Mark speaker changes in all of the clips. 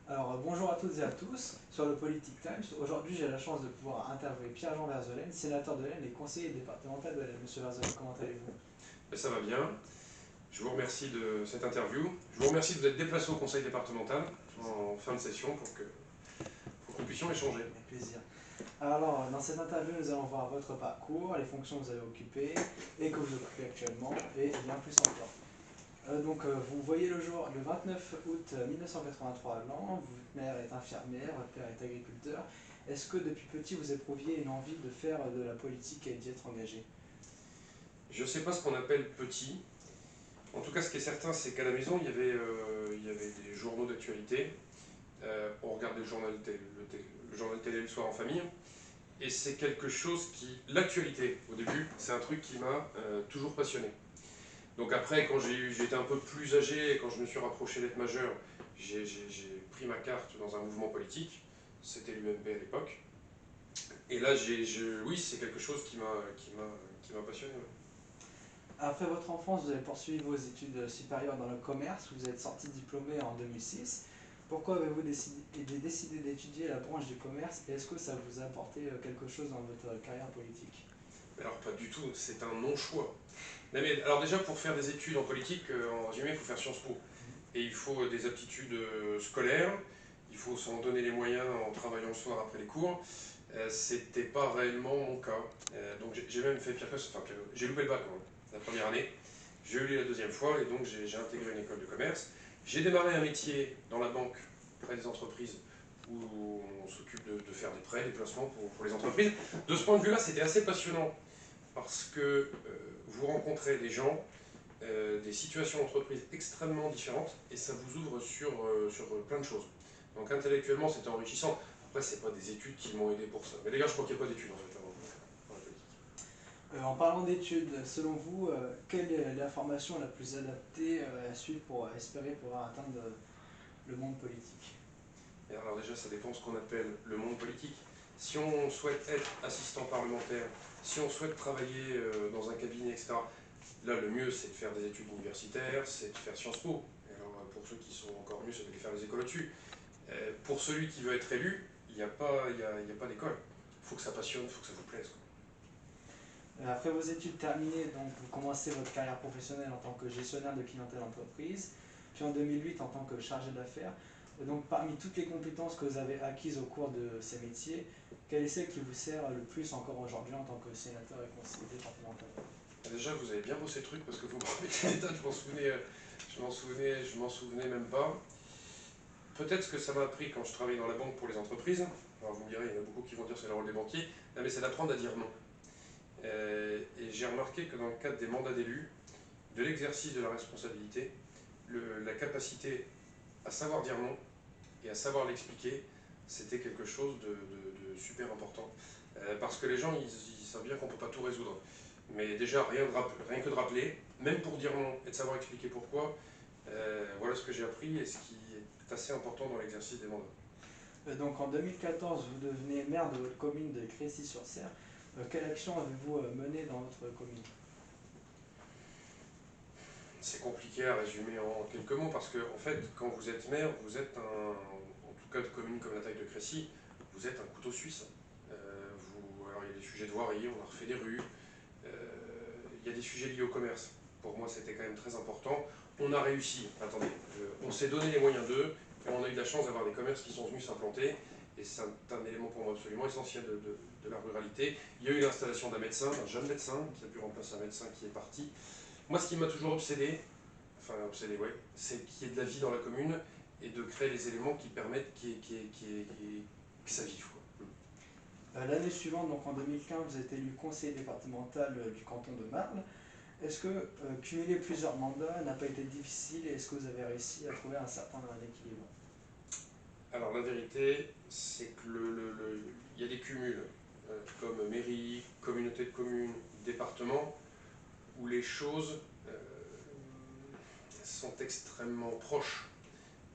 Speaker 1: Bonjour à toutes et à tous sur le Politic Times. Aujourd'hui, j'ai la chance de pouvoir interviewer Pierre-Jean Verzelen, sénateur de l'Aisne et conseiller départemental de l'Aisne. Monsieur Verzelen, comment allez-vous?
Speaker 2: Ça va bien. Je vous remercie de cette interview. Je vous remercie de vous être déplacé au conseil départemental en fin de session pour qu'on puisse échanger.
Speaker 1: Avec plaisir. Dans cette interview, nous allons voir votre parcours, les fonctions que vous avez occupées et que vous occupez actuellement, et bien plus encore. Vous voyez le jour le 29 août 1983 à Lens, votre mère est infirmière, votre père est agriculteur. Est-ce que depuis petit vous éprouviez une envie de faire de la politique et d'y être engagé?
Speaker 2: Je ne sais pas ce qu'on appelle petit. En tout cas, ce qui est certain, c'est qu'à la maison, il y avait des journaux d'actualité. On regardait le journal télé le soir en famille. Et c'est quelque chose qui... L'actualité, au début, c'est un truc qui m'a toujours passionné. Donc après, quand j'étais un peu plus âgé, quand je me suis rapproché d'être majeur, j'ai pris ma carte dans un mouvement politique. C'était l'UMP à l'époque. Et là, oui, c'est quelque chose qui m'a passionné. Ouais.
Speaker 1: Après votre enfance, vous avez poursuivi vos études supérieures dans le commerce, vous êtes sorti diplômé en 2006. Pourquoi avez-vous décidé d'étudier la branche du commerce et est-ce que ça vous a apporté quelque chose dans votre carrière politique?
Speaker 2: Alors pas du tout, c'est un non-choix. Alors déjà, pour faire des études en politique, en résumé, il faut faire Sciences Po. Et il faut des aptitudes scolaires, il faut s'en donner les moyens en travaillant le soir après les cours. C'était pas réellement mon cas. Donc j'ai même fait pire que ça, enfin, j'ai loupé le bac la première année. J'ai eu la deuxième fois et donc j'ai intégré une école de commerce. J'ai démarré un métier dans la banque près des entreprises où on s'occupe de faire des prêts, des placements pour les entreprises. De ce point de vue-là, c'était assez passionnant parce que vous rencontrez des gens, des situations d'entreprise extrêmement différentes et ça vous ouvre sur plein de choses. Donc intellectuellement, c'était enrichissant. Après, c'est pas des études qui m'ont aidé pour ça. Mais les gars, je crois qu'il n'y a pas d'études en fait dans la politique.
Speaker 1: En parlant d'études, selon vous, quelle est la formation la plus adaptée à suivre pour espérer pouvoir atteindre le monde politique?
Speaker 2: Et alors déjà, ça dépend de ce qu'on appelle le monde politique. Si on souhaite être assistant parlementaire, si on souhaite travailler dans un cabinet, etc., là, le mieux, c'est de faire des études universitaires, c'est de faire Sciences Po. Et alors, pour ceux qui sont encore mieux, c'est de faire les écoles au-dessus. Pour celui qui veut être élu, il n'y a pas d'école. Il faut que ça passionne, il faut que ça vous plaise.
Speaker 1: Après vos études terminées, donc vous commencez votre carrière professionnelle en tant que gestionnaire de clientèle entreprise, puis en 2008 en tant que chargé d'affaires. Donc parmi toutes les compétences que vous avez acquises au cours de ces métiers, quelle est celle qui vous sert le plus encore aujourd'hui en tant que sénateur et conseiller départemental?
Speaker 2: Déjà, vous avez bien bossé le truc parce que vous me remettez des dates, je m'en souvenais même pas. Peut-être ce que ça m'a appris quand je travaillais dans la banque pour les entreprises, alors vous me direz, il y en a beaucoup qui vont dire que c'est le rôle des banquiers, non, mais c'est d'apprendre à dire non. Et j'ai remarqué que dans le cadre des mandats d'élus, de l'exercice de la responsabilité, la capacité à savoir dire non et à savoir l'expliquer, c'était quelque chose de super important. Parce que les gens, ils savent bien qu'on ne peut pas tout résoudre. Mais déjà, rien que de rappeler, même pour dire non et de savoir expliquer pourquoi, voilà ce que j'ai appris et ce qui est assez important dans l'exercice des mandats.
Speaker 1: Donc en 2014, vous devenez maire de votre commune de Crécy-sur-Serre. Quelle action avez-vous menée dans votre commune?
Speaker 2: C'est compliqué à résumer en quelques mots parce que, en fait, quand vous êtes maire, vous êtes en tout cas de commune comme la taille de Crécy, vous êtes un couteau suisse. Alors il y a des sujets de voirie, on a refait des rues, il y a des sujets liés au commerce. Pour moi, c'était quand même très important. On a réussi, attendez, on s'est donné les moyens d'eux, et on a eu de la chance d'avoir des commerces qui sont venus s'implanter, et c'est un élément pour moi absolument essentiel de la ruralité. Il y a eu l'installation d'un médecin, d'un jeune médecin, qui a pu remplacer un médecin qui est parti. Moi, ce qui m'a toujours obsédé, ouais, c'est qu'il y ait de la vie dans la commune, et de créer les éléments qui permettent que ça vive. Quoi.
Speaker 1: L'année suivante, donc en 2015, vous êtes élu conseiller départemental du canton de Marle. Est-ce que cumuler plusieurs mandats n'a pas été difficile et est-ce que vous avez réussi à trouver un certain équilibre?
Speaker 2: Alors la vérité, c'est que il y a des cumuls, comme mairie, communauté de communes, département, où les choses sont extrêmement proches.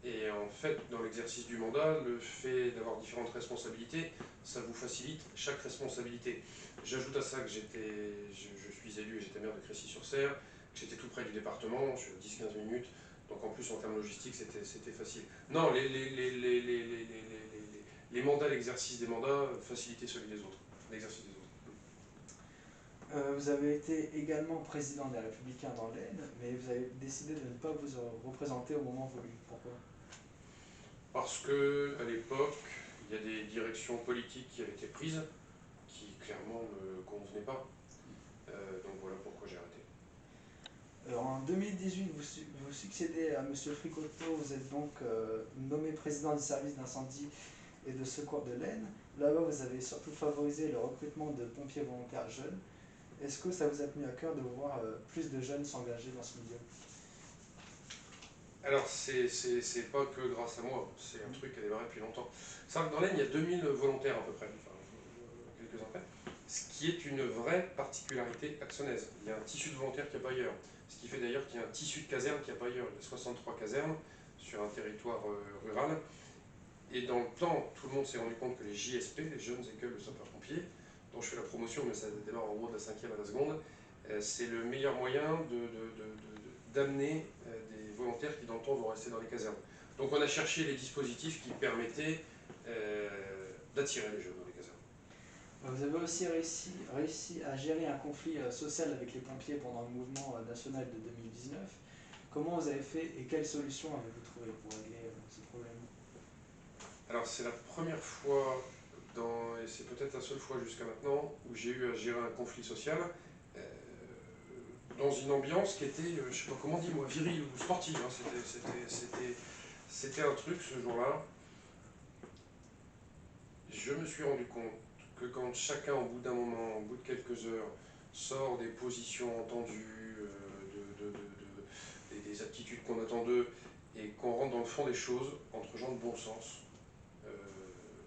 Speaker 2: Et en fait, dans l'exercice du mandat, le fait d'avoir différentes responsabilités, ça vous facilite chaque responsabilité. J'ajoute à ça que je suis élu et j'étais maire de Crécy-sur-Serre, que j'étais tout près du département, je suis à 10-15 minutes, Donc en plus, en termes logistiques, c'était facile. Non, les mandats, l'exercice des mandats, faciliter celui des autres, l'exercice des autres.
Speaker 1: Vous avez été également président des Républicains dans l'Aisne, mais vous avez décidé de ne pas vous représenter au moment voulu. Pourquoi?
Speaker 2: Parce que à l'époque, il y a des directions politiques qui avaient été prises qui clairement ne me convenaient pas. Donc voilà pourquoi j'ai arrêté.
Speaker 1: En 2018, vous succédez à M. Fricoteau, vous êtes donc nommé président du service d'incendie et de secours de l'Aisne. Là-bas, vous avez surtout favorisé le recrutement de pompiers volontaires jeunes. Est-ce que ça vous a tenu à cœur de voir plus de jeunes s'engager dans ce milieu?
Speaker 2: Alors, c'est pas que grâce à moi, c'est un truc qui a démarré depuis longtemps. Ça, dans l'Aisne, il y a 2000 volontaires à peu près, enfin, quelques-uns près, ce qui est une vraie particularité axonaise. Il y a un tissu de volontaires qu'il n'y a pas ailleurs. Ce qui fait d'ailleurs qu'il y a un tissu de casernes qu'il n'y a pas ailleurs. Il y a 63 casernes sur un territoire rural. Et dans le temps, tout le monde s'est rendu compte que les JSP, les jeunes écoles de sapeurs-pompiers, dont je fais la promotion, mais ça démarre en gros de la 5e à la seconde, c'est le meilleur moyen d'amener des volontaires qui dans le temps vont rester dans les casernes. Donc on a cherché les dispositifs qui permettaient d'attirer les jeunes dans les casernes.
Speaker 1: Vous avez aussi réussi à gérer un conflit social avec les pompiers pendant le mouvement national de 2019. Comment vous avez fait et quelles solutions avez-vous trouvé pour régler ce problème?
Speaker 2: Alors c'est la première fois, et c'est peut-être la seule fois jusqu'à maintenant, où j'ai eu à gérer un conflit social dans une ambiance qui était, je sais pas comment dire moi, virile ou sportive. Hein. C'était un truc ce jour-là. Je me suis rendu compte que quand chacun, au bout d'un moment, au bout de quelques heures, sort des positions entendues, des aptitudes qu'on attend d'eux, et qu'on rentre dans le fond des choses, entre gens de bon sens,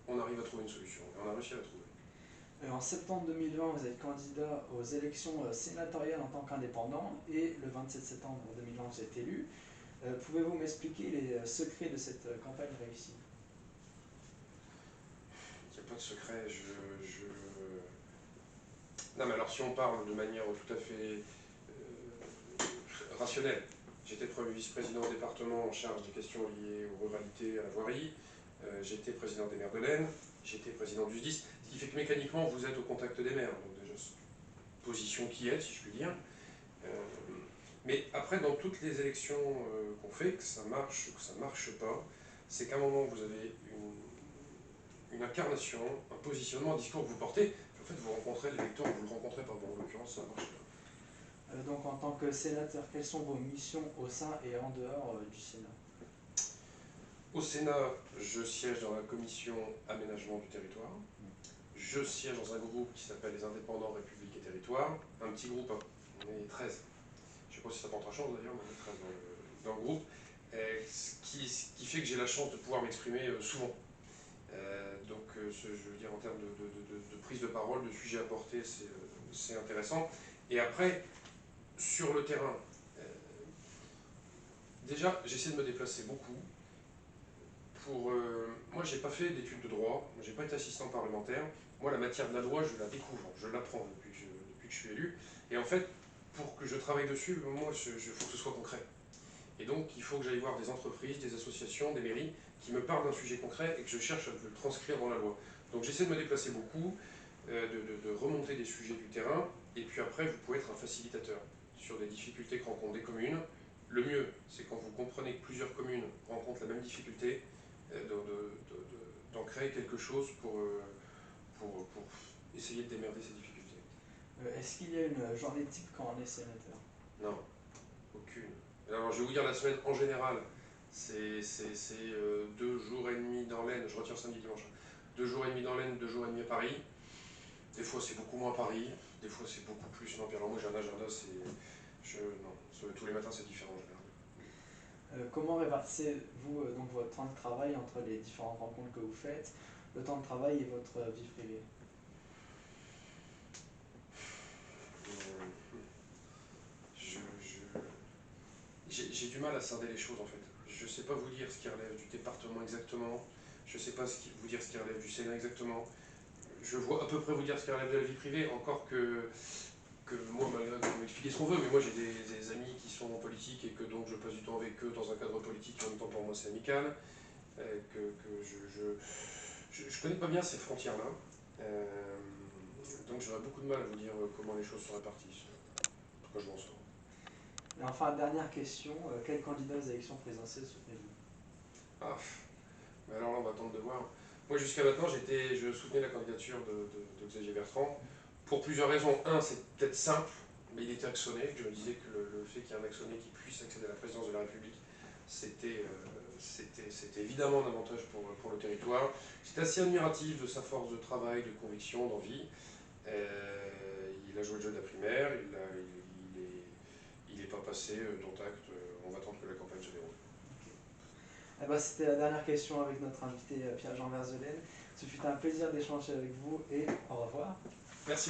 Speaker 2: on arrive à trouver une solution. Et on a réussi à la trouver.
Speaker 1: En septembre 2020, vous êtes candidat aux élections sénatoriales en tant qu'indépendant et le 27 septembre 2020, vous êtes élu. Pouvez-vous m'expliquer les secrets de cette campagne réussie?
Speaker 2: Il n'y a pas de secret. Non, mais alors si on parle de manière tout à fait rationnelle, j'étais premier vice-président au département en charge des questions liées aux ruralités, à la voirie. J'étais président des maires de l'Aisne, j'étais président du SDIS, ce qui fait que mécaniquement vous êtes au contact des maires, donc déjà position qui est, si je puis dire. Mais après, dans toutes les élections qu'on fait, que ça marche pas, c'est qu'à un moment vous avez une incarnation, un positionnement, un discours que vous portez, puis en fait vous rencontrez l'électeur, vous le rencontrez pas. Bon, en l'occurrence, ça marche pas.
Speaker 1: Donc en tant que sénateur, quelles sont vos missions au sein et en dehors du Sénat?
Speaker 2: Au Sénat, je siège dans la commission aménagement du territoire. Je siège dans un groupe qui s'appelle les Indépendants République et Territoire. Un petit groupe, hein. On est 13. Je ne sais pas si ça portera chance d'ailleurs, mais on est 13 dans le groupe. Ce qui fait que j'ai la chance de pouvoir m'exprimer souvent. Donc, je veux dire, en termes de prise de parole, de sujets à porter, c'est intéressant. Et après, sur le terrain, déjà, j'essaie de me déplacer beaucoup. Moi, j'ai pas fait d'études de droit, j'ai pas été assistant parlementaire. Moi, la matière de la loi, je la découvre, je l'apprends depuis que je suis élu. Et en fait, pour que je travaille dessus, moi, il faut que ce soit concret. Et donc, il faut que j'aille voir des entreprises, des associations, des mairies qui me parlent d'un sujet concret et que je cherche à le transcrire dans la loi. Donc, j'essaie de me déplacer beaucoup, de remonter des sujets du terrain. Et puis après, vous pouvez être un facilitateur sur des difficultés que rencontrent des communes. Le mieux, c'est quand vous comprenez que plusieurs communes rencontrent la même difficulté, d'en créer quelque chose pour essayer de démerder ces difficultés.
Speaker 1: Est-ce qu'il y a une journée type quand on est sénateur?
Speaker 2: Non, aucune. Alors je vais vous dire la semaine en général, c'est 2 jours et demi dans l'Aisne, je retire samedi dimanche, 2 jours et demi dans l'Aisne, 2 jours et demi à Paris. Des fois c'est beaucoup moins à Paris, des fois c'est beaucoup plus. Non, puis alors moi j'ai un agenda, non, tous les matins c'est différent en général.
Speaker 1: Comment répartissez-vous donc votre temps de travail entre les différentes rencontres que vous faites, le temps de travail et votre vie privée?
Speaker 2: J'ai du mal à scinder les choses en fait. Je ne sais pas vous dire ce qui relève du département exactement, je ne sais pas vous dire ce qui relève du Sénat exactement. Je vois à peu près vous dire ce qui relève de la vie privée, encore que que moi, malgré tout, on peut m'expliquer ce qu'on veut, mais moi j'ai des amis qui sont en politique et que donc je passe du temps avec eux dans un cadre politique qui en même temps pour moi c'est amical, je connais pas bien ces frontières-là, donc j'aurais beaucoup de mal à vous dire comment les choses se répartissent, en tout cas je m'en sors.
Speaker 1: Et enfin, dernière question, quel candidat aux élections présidentielles soutenez-vous?
Speaker 2: Ah, mais alors là on va attendre de voir. Moi jusqu'à maintenant je soutenais la candidature de Xavier Bertrand, pour plusieurs raisons. Un, c'est peut-être simple, mais il était actionné. Je me disais que le fait qu'il y ait un actionné qui puisse accéder à la présidence de la République, c'était évidemment un avantage pour le territoire. J'étais assez admiratif de sa force de travail, de conviction, d'envie. Il a joué le jeu de la primaire, il n'est pas passé dont acte. On va attendre que la campagne se déroule.
Speaker 1: Eh ben, c'était la dernière question avec notre invité Pierre-Jean Verzelaine. Ce fut un plaisir d'échanger avec vous et au revoir.
Speaker 2: Merci beaucoup.